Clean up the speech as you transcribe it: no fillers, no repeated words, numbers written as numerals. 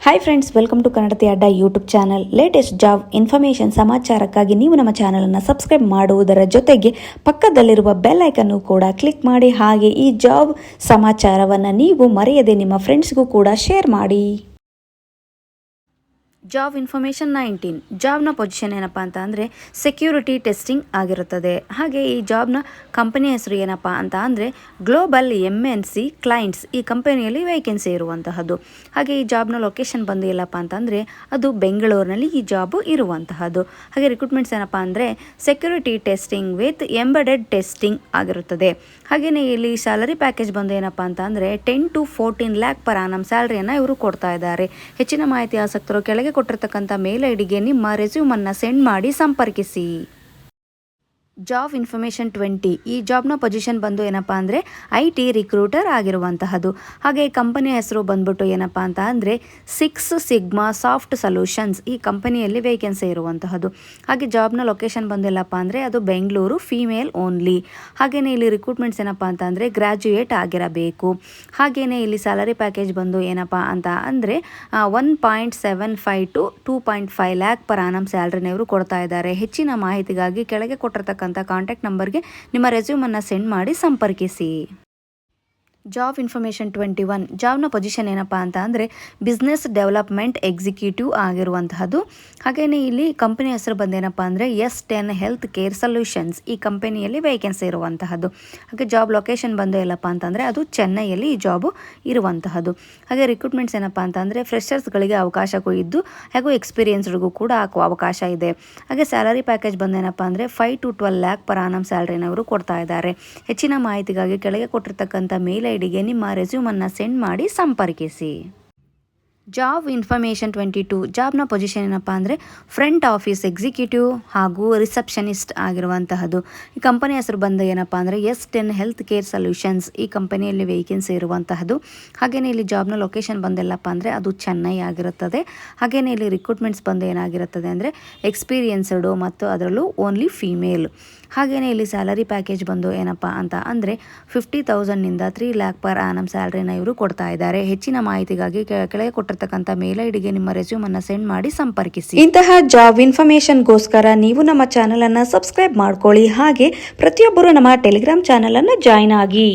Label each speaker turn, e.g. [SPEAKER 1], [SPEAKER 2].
[SPEAKER 1] Hi friends, welcome to Kannadathi Adda YouTube channel. Latest job information ಸಮಾಚಾರಕ್ಕಾಗಿ ನೀವು ನಮ್ಮ ಚಾನಲನ್ನು ಸಬ್ಸ್ಕ್ರೈಬ್ ಮಾಡುವುದರ ಜೊತೆಗೆ ಪಕ್ಕದಲ್ಲಿರುವ ಬೆಲ್ ಐಕನ್ನು ಕೂಡ ಕ್ಲಿಕ್ ಮಾಡಿ. ಹಾಗೆ ಈ ಜಾಬ್ ಸಮಾಚಾರವನ್ನು ನೀವು ಮರೆಯದೆ ನಿಮ್ಮ ಫ್ರೆಂಡ್ಸ್ಗೂ ಕೂಡ ಶೇರ್ ಮಾಡಿ. Job information 19. ಜಾಬ್ನ ಪೊಸಿಷನ್ ಏನಪ್ಪ ಅಂತ ಅಂದರೆ ಸೆಕ್ಯೂರಿಟಿ ಟೆಸ್ಟಿಂಗ್ ಆಗಿರುತ್ತದೆ. ಹಾಗೆ ಈ ಜಾಬ್ನ ಕಂಪನಿ ಹೆಸರು ಏನಪ್ಪ ಅಂತ ಅಂದರೆ ಗ್ಲೋಬಲ್ MNC ಕ್ಲೈಂಟ್ಸ್. ಈ ಕಂಪನಿಯಲ್ಲಿ ವೇಕೆನ್ಸಿ ಇರುವಂತಹದ್ದು. ಹಾಗೆ ಈ ಜಾಬ್ನ ಲೊಕೇಶನ್ ಬಂದು ಎಲ್ಲಪ್ಪ ಅಂತಂದರೆ ಅದು ಬೆಂಗಳೂರಿನಲ್ಲಿ ಈ ಜಾಬು ಇರುವಂತಹದ್ದು. ಹಾಗೆ ರಿಕ್ರೂಟ್ಮೆಂಟ್ಸ್ ಏನಪ್ಪ ಅಂದರೆ security testing with embedded testing ಆಗಿರುತ್ತದೆ. ಹಾಗೆಯೇ ಇಲ್ಲಿ ಸ್ಯಾಲರಿ ಪ್ಯಾಕೇಜ್ ಬಂದು ಏನಪ್ಪ ಅಂತ ಅಂದರೆ 10 to 14 lakh per annum ಸ್ಯಾಲರಿಯನ್ನು ಇವರು ಕೊಡ್ತಾ ಇದ್ದಾರೆ. ಹೆಚ್ಚಿನ ಮಾಹಿತಿ ಆಸಕ್ತರು ಕೆಳಗೆ ಕೊಟ್ಟಿರ್ತಕ್ಕಂಥ ಮೇಲ್ ಐಡಿಗೆ ನಿಮ್ಮ ರೆಸ್ಯೂಮನ್ನು ಸೆಂಡ್ ಮಾಡಿ ಸಂಪರ್ಕಿಸಿ. Job information 20. ಈ ಜಾಬ್ನ ಪೊಸಿಷನ್ ಬಂದು ಏನಪ್ಪ ಅಂದರೆ IT ರಿಕ್ರೂಟರ್ ಆಗಿರುವಂತಹದ್ದು. ಹಾಗೆ ಕಂಪನಿ ಹೆಸರು ಬಂದ್ಬಿಟ್ಟು ಏನಪ್ಪ ಅಂತ ಅಂದರೆ 6 Sigma ಸಾಫ್ಟ್ ಸೊಲ್ಯೂಷನ್ಸ್. ಈ ಕಂಪನಿಯಲ್ಲಿ ವೇಕೆನ್ಸಿ ಇರುವಂತಹದ್ದು. ಹಾಗೆ ಜಾಬ್ನ ಲೊಕೇಶನ್ ಬಂದು ಎಲ್ಲಪ್ಪ ಅಂದರೆ ಅದು ಬೆಂಗಳೂರು, ಫೀಮೇಲ್ ಓನ್ಲಿ. ಹಾಗೆಯೇ ಇಲ್ಲಿ ರಿಕ್ರೂಟ್ಮೆಂಟ್ಸ್ ಏನಪ್ಪ ಅಂತ ಅಂದರೆ ಗ್ರ್ಯಾಜುಯೇಟ್ ಆಗಿರಬೇಕು. ಹಾಗೆಯೇ ಇಲ್ಲಿ ಸ್ಯಾಲರಿ ಪ್ಯಾಕೇಜ್ ಬಂದು ಏನಪ್ಪ ಅಂತ ಅಂದರೆ 1.75 to 2.5 lakh per annum ಸ್ಯಾಲರಿನ ಇವರು ಕೊಡ್ತಾ ಇದ್ದಾರೆ. ಹೆಚ್ಚಿನ ಮಾಹಿತಿಗಾಗಿ ಕೆಳಗೆ ಕೊಟ್ಟಿರ್ತಕ್ಕಂಥ ಕಾಂಟ್ಯಾಕ್ಟ್ ನಂಬರ್ಗೆ ನಿಮ್ಮ ರೆಸ್ಯೂಮನ್ನು ಸೆಂಡ್ ಮಾಡಿ ಸಂಪರ್ಕಿಸಿ. Job information 21. ಜಾಬ್ನ ಪೊಸಿಷನ್ ಏನಪ್ಪ ಅಂತ ಅಂದರೆ ಬಿಸ್ನೆಸ್ ಡೆವಲಪ್ಮೆಂಟ್ ಎಕ್ಸಿಕ್ಯೂಟಿವ್ ಆಗಿರುವಂತಹದ್ದು. ಹಾಗೆಯೇ ಇಲ್ಲಿ ಕಂಪನಿ ಹೆಸರು ಬಂದೇನಪ್ಪ ಅಂದರೆ S10 ಹೆಲ್ತ್ ಕೇರ್ ಸೊಲ್ಯೂಷನ್ಸ್. ಈ ಕಂಪನಿಯಲ್ಲಿ ವೇಕೆನ್ಸಿ ಇರುವಂತಹದ್ದು. ಹಾಗೆ ಜಾಬ್ ಲೊಕೇಶನ್ ಬಂದು ಎಲ್ಲಪ್ಪ ಅಂತಂದರೆ ಅದು ಚೆನ್ನೈಯಲ್ಲಿ ಈ ಜಾಬು ಇರುವಂತಹದ್ದು. ಹಾಗೆ ರಿಕ್ರೂಟ್ಮೆಂಟ್ಸ್ ಏನಪ್ಪ ಅಂತ ಅಂದರೆ ಫ್ರೆಷರ್ಸ್ಗಳಿಗೆ ಅವಕಾಶಗಳು ಇದ್ದು ಹಾಗೂ ಎಕ್ಸ್ಪೀರಿಯನ್ಸ್ಡ್ಗೂ ಕೂಡ ಅವಕಾಶ ಇದೆ. ಹಾಗೆ ಸ್ಯಾಲರಿ ಪ್ಯಾಕೇಜ್ ಬಂದೇನಪ್ಪ ಅಂದರೆ 5 to 12 lakh per annum ಸ್ಯಾಲರಿನ ಅವರು ಕೊಡ್ತಾ ಇದ್ದಾರೆ. ಹೆಚ್ಚಿನ ಮಾಹಿತಿಗಾಗಿ ಕೆಳಗೆ ಕೊಟ್ಟಿರ್ತಕ್ಕಂಥ ಮೇಲ್ ಐಡಿಗೆ ನಿಮ್ಮ ರೆಸ್ಯೂಮನ್ನು ಸೆಂಡ್ ಮಾಡಿ ಸಂಪರ್ಕಿಸಿ. Job information 22. ಜಾಬ್ನ ಪೊಸಿಷನ್ ಏನಪ್ಪ ಅಂದರೆ ಫ್ರಂಟ್ ಆಫೀಸ್ ಎಕ್ಸಿಕ್ಯೂಟಿವ್ ಹಾಗೂ ರಿಸೆಪ್ಷನಿಸ್ಟ್ ಆಗಿರುವಂತಹದ್ದು. ಈ ಕಂಪನಿ ಹೆಸರು ಬಂದು ಏನಪ್ಪ ಅಂದರೆ S10 ಹೆಲ್ತ್ ಕೇರ್ ಸೊಲ್ಯೂಷನ್ಸ್. ಈ ಕಂಪನಿಯಲ್ಲಿ ವೇಕೆನ್ಸಿ ಇರುವಂತಹದ್ದು. ಹಾಗೆಯೇ ಇಲ್ಲಿ ಜಾಬ್ನ ಲೊಕೇಶನ್ ಬಂದೆಲ್ಲಪ್ಪ ಅಂದರೆ ಅದು ಚೆನ್ನೈ ಆಗಿರುತ್ತದೆ. ಹಾಗೆಯೇ ಇಲ್ಲಿ ರಿಕ್ರೂಟ್ಮೆಂಟ್ಸ್ ಬಂದು ಏನಾಗಿರುತ್ತದೆ ಅಂದರೆ ಎಕ್ಸ್ಪೀರಿಯನ್ಸ್ಡು ಮತ್ತು ಅದರಲ್ಲೂ ಓನ್ಲಿ ಫೀಮೇಲ್. ಹಾಗೆಯೇ ಇಲ್ಲಿ ಸ್ಯಾಲರಿ ಪ್ಯಾಕೇಜ್ ಬಂದು ಏನಪ್ಪ ಅಂತ ಅಂದರೆ 50,000 3 lakh per annum ಸ್ಯಾಲರಿನ ಇವರು ಕೊಡ್ತಾ ಇದ್ದಾರೆ. ಹೆಚ್ಚಿನ ಮಾಹಿತಿಗಾಗಿ ಕೆಳಗೆ ಕೊಟ್ಟಿರ್ತಕ್ಕಂಥ ಮೇಲ್ ಐಡಿಗೆ ನಿಮ್ಮ ರೆಸ್ಯೂಮನ್ನು ಸೆಂಡ್ ಮಾಡಿ ಸಂಪರ್ಕಿಸಿ. ಇಂತಹ ಜಾಬ್ ಇನ್ಫಾರ್ಮೇಷನ್ಗೋಸ್ಕರ ನೀವು ನಮ್ಮ ಚಾನಲನ್ನು ಸಬ್ಸ್ಕ್ರೈಬ್ ಮಾಡ್ಕೊಳ್ಳಿ. ಹಾಗೆ ಪ್ರತಿಯೊಬ್ಬರು ನಮ್ಮ ಟೆಲಿಗ್ರಾಮ್ ಚಾನಲನ್ನು ಜಾಯ್ನ್ ಆಗಿ.